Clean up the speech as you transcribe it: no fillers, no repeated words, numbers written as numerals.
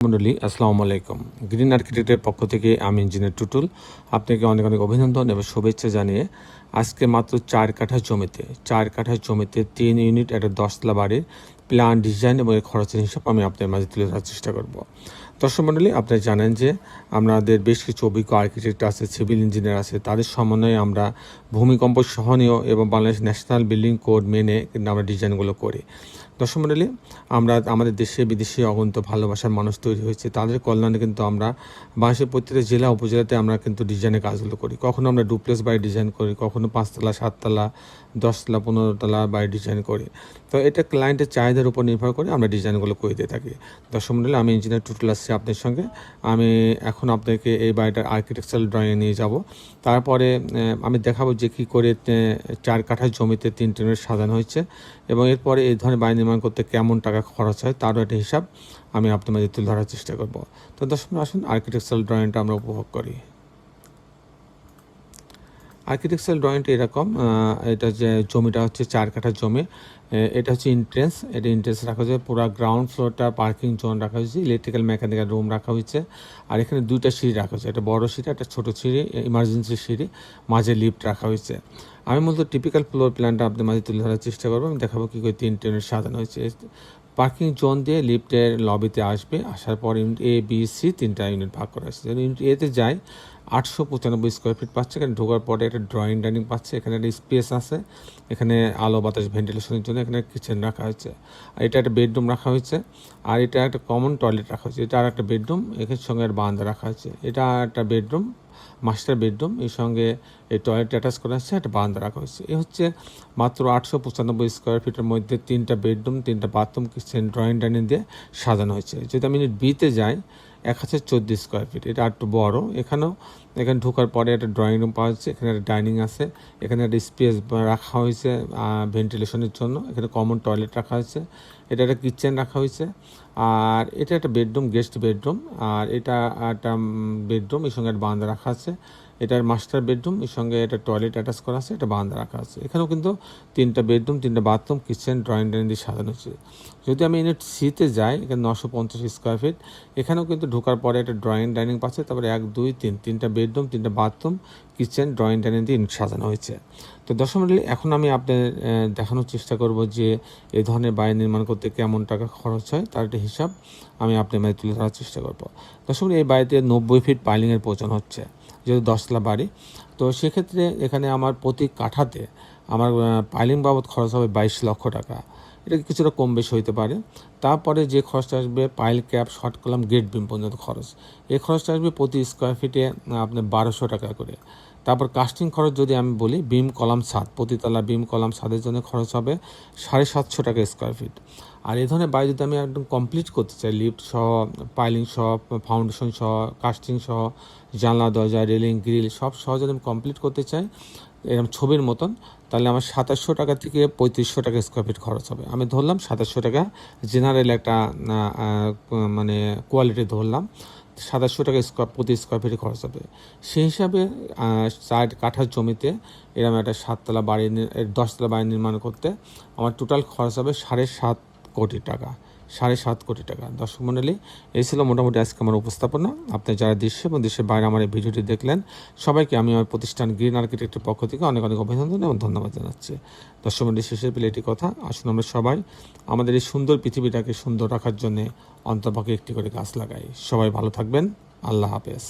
মণ্ডলী আসসালামু আলাইকুম। গ্রিন আর্কিটেক্টের পক্ষ থেকে আমি ইঞ্জিনিয়ার টুটুল আপনাকে অনেক অনেক অভিনন্দন এবং শুভেচ্ছা জানিয়ে আজকে মাত্র 4 কাঠা জমিতে 3 ইউনিট একটা 10তলা বাড়ির প্ল্যান ডিজাইন এবং এর খরচের হিসাব আমি আপনার মাঝে তুলে ধরার চেষ্টা করব। দর্শক মণ্ডলী, আপনারা জানেন যে আমাদের বেশ কিছু অভিজ্ঞ আর্কিটেক্ট আছে, সিভিল ইঞ্জিনিয়ার আছে, তাদের সমন্বয়ে আমরা ভূমিকম্প সহনীয় এবং বাংলাদেশ ন্যাশনাল বিল্ডিং কোড মেনে কিন্তু আমরা ডিজাইনগুলো করি। দর্শক মণ্ডলী, আমরা আমাদের দেশে বিদেশে অগণিত ভালোবাসার মানুষ তৈরি হয়েছে, তাদের কল্যাণে কিন্তু আমরা বাংলাদেশের প্রত্যেকটা জেলা উপজেলাতে আমরা কিন্তু ডিজাইনের কাজগুলো করি। কখনো আমরা ডুপ্লেক্স বাড়ি ডিজাইন করি, কখনো 5তলা 7তলা 10তলা 15তলা বাড়ি ডিজাইন করি। তো এটা ক্লায়েন্টের চাহিদার উপর নির্ভর করে আমরা ডিজাইনগুলো করে দিয়ে থাকি। দর্শক মণ্ডলী, আমি ইঞ্জিনিয়ার টুটুল আসছি আপনার সঙ্গে। আমি এখন আপনাকে এই বাড়িটার আর্কিটেকচারাল ড্রয়িং নিয়ে যাব। তারপরে আমি দেখাবো যে কী করে 4 কাঠা জমিতে 3 ইউনিট সাজানো হয়েছে এবং এরপরে এই ধরনের বাড়ি নির্মাণ করতে কেমন টাকা খরচ হয় তারও একটা হিসাব আমি আপনার মাঝে তুলে ধরার চেষ্টা করব। তো দর্শক আসুন আর্কিটেকচারাল ড্রয়িংটা আমরা উপভোগ করি। আর্কিটেকচারাল ড্রয়িংটা এরকম, এটা যে জমিটা হচ্ছে 4 কাঠা জমি, এটা হচ্ছে এন্ট্রেন্স। এটা এন্ট্রেন্স রাখা হয়েছে, পুরো গ্রাউন্ড ফ্লোরটা পার্কিং জোন রাখা হয়েছে, ইলেকট্রিক্যাল মেকানিক্যাল রুম রাখা হয়েছে, আর এখানে 2টা সিঁড়ি রাখা হয়েছে, একটা বড় সিঁড়ি একটা ছোটো সিঁড়ি, ইমার্জেন্সি সিঁড়ি, মাঝে লিফট রাখা হয়েছে। আমি মূলত টিপিক্যাল ফ্লোর প্ল্যানটা আপনার মাঝে তুলে ধরার চেষ্টা করবো। আমি দেখাবো কী করে 3 ইউনিট সাজানো হয়েছে। পার্কিং জোন দিয়ে লিফটের লবিতে আসবে, আসার পর ইউনিট এ বি সি 3টা ইউনিট ভাগ করা হয়েছে। ইউনিট এতে যায় 895 স্কোয়ার ফিট পাচ্ছে। এখানে ঢোকার পরে একটা ড্রয়িং ডাইনিং পাচ্ছে, এখানে একটা স্পেস আছে, এখানে আলো বাতাস ভেন্টিলেশনের জন্য এখানে কিচেন রাখা হয়েছে, আর এটা একটা বেডরুম রাখা হয়েছে, আর এটা একটা কমন টয়লেট রাখা হয়েছে, এটা আর একটা বেডরুম, এখানে সঙ্গে আর বারান্দা রাখা হয়েছে, এটা একটা বেডরুম, মাস্টার বেডরুম, এর সঙ্গে এই টয়লেট অ্যাটাচ করা হচ্ছে, একটা বারান্দা রাখা হয়েছে। এ হচ্ছে মাত্র 895 স্কোয়ার ফিটের মধ্যে 3টা বেডরুম, 3টা বাথরুম, কিচেন, ড্রয়িং ডাইনিং দিয়ে সাজানো হয়েছে। যদি আমি ইউনিট বিতে যাই 1014 স্কোয়ার ফিট, এটা একটু বড়। এখানে ঢোকার পরে একটা ড্রয়িং রুম পাওয়া যাচ্ছে, এখানে একটা ডাইনিং আছে, এখানে একটা স্পেস রাখা হয়েছে ভেন্টিলেশনের জন্য, এখানে কমন টয়লেট রাখা হয়েছে, এটা একটা কিচেন রাখা হয়েছে, আর এটা একটা বেডরুম, গেস্ট বেডরুম, আর এটা একটা বেডরুম, এর সঙ্গে একটা বারান্দা রাখা আছে, এটার মাস্টার বেডরুম, এর সঙ্গে একটা টয়লেট অ্যাটাচ করা আছে, একটা বারান্দা রাখা আছে। এখানেও কিন্তু 3টা বেডরুম, 3টা বাথরুম, কিচেন, ড্রয়িং ডাইনিং দিয়ে সাজানো হচ্ছে। যদি আমি ইউনিট সিতে যাই, এখানে 950 স্কোয়ার ফিট, এখানেও কিন্তু ঢোকার পরে একটা ড্রয়িং ডাইনিং পাচ্ছে, তারপরে 1 2 3 3টা বেডরুম, 3টা বাথরুম, কিচেন, ড্রয়িং ডাইনিং দিয়ে ইউনিট সাজানো হয়েছে। তো দর্শক মণ্ডলী, এখন আমি আপনাদের দেখানোর চেষ্টা করব যে এই ধরনের বাড়ি নির্মাণ করতে কেমন টাকা খরচ হয় তার একটা হিসাব আমি আপনার মাঝে তুলে ধরার চেষ্টা করব। দর্শক মণ্ডলী, এই বাড়িতে 90 ফিট পাইলিংয়ের প্রয়োজন হচ্ছে, যেহেতু 10তলা বাড়ি। তো সেক্ষেত্রে এখানে আমার প্রতি কাঠাতে আমার পাইলিং বাবদ খরচ হবে 22 লক্ষ টাকা। এটা কিছুটা কম বেশি হইতে পারে। তারপরে যে খরচটা আসবে pile cap, short column, gate beam পর্যন্ত খরচ, এই খরচটা আসবে প্রতি স্কোয়ার ফিটে আপনার 1200 টাকা করে। তারপর কাস্টিং খরচ যদি আমি বলি, বিম কলাম ছাদ, প্রতিতলা বিম কলাম ছাদের জন্য খরচ হবে 750 টাকা স্কোয়ার ফিট। আর এই ধরনের বাড়ি যদি আমি একদম কমপ্লিট করতে চাই, লিফট সহ, পাইলিং সহ, ফাউন্ডেশন সহ, কাস্টিং সহ, জানলা দরজা, রেলিং, গ্রিল সব সহ যদি আমি কমপ্লিট করতে চাই এরকম ছবির মতন, তাহলে আমার 2700 টাকা থেকে 3500 টাকা স্কোয়ার ফিট খরচ হবে। আমি ধরলাম 2700 টাকা জেনারেল একটা মানে কোয়ালিটি ধরলাম, 2700 টাকা প্রতি স্কোয়ার ফিটে খরচ হবে। সেই হিসাবে 4 কাঠা জমিতে এরকম একটা 7তলা বাড়ি 10তলা বাড়ি নির্মাণ করতে আমার টোটাল খরচ হবে 7.5 কোটি টাকা, 7.5 কোটি টাকা। দর্শক মণ্ডলী, এই ছিল মোটামুটি আজকে আমার উপস্থাপনা। আপনি যারা দেশে এবং দেশের বাইরে আমার এই ভিডিওটি দেখলেন, সবাইকে আমি আমার প্রতিষ্ঠান গ্রিন আর্কিটেক্টের পক্ষ থেকে অনেক অনেক অভিনন্দন এবং ধন্যবাদ জানাচ্ছি। দর্শক মণ্ডলী, শেষের পেলে এটি কথা, আসুন আমরা সবাই আমাদের এই সুন্দর পৃথিবীটাকে সুন্দর রাখার জন্যে অন্তপক্ষে একটি করে গাছ লাগাই। সবাই ভালো থাকবেন। আল্লাহ হাফেজ।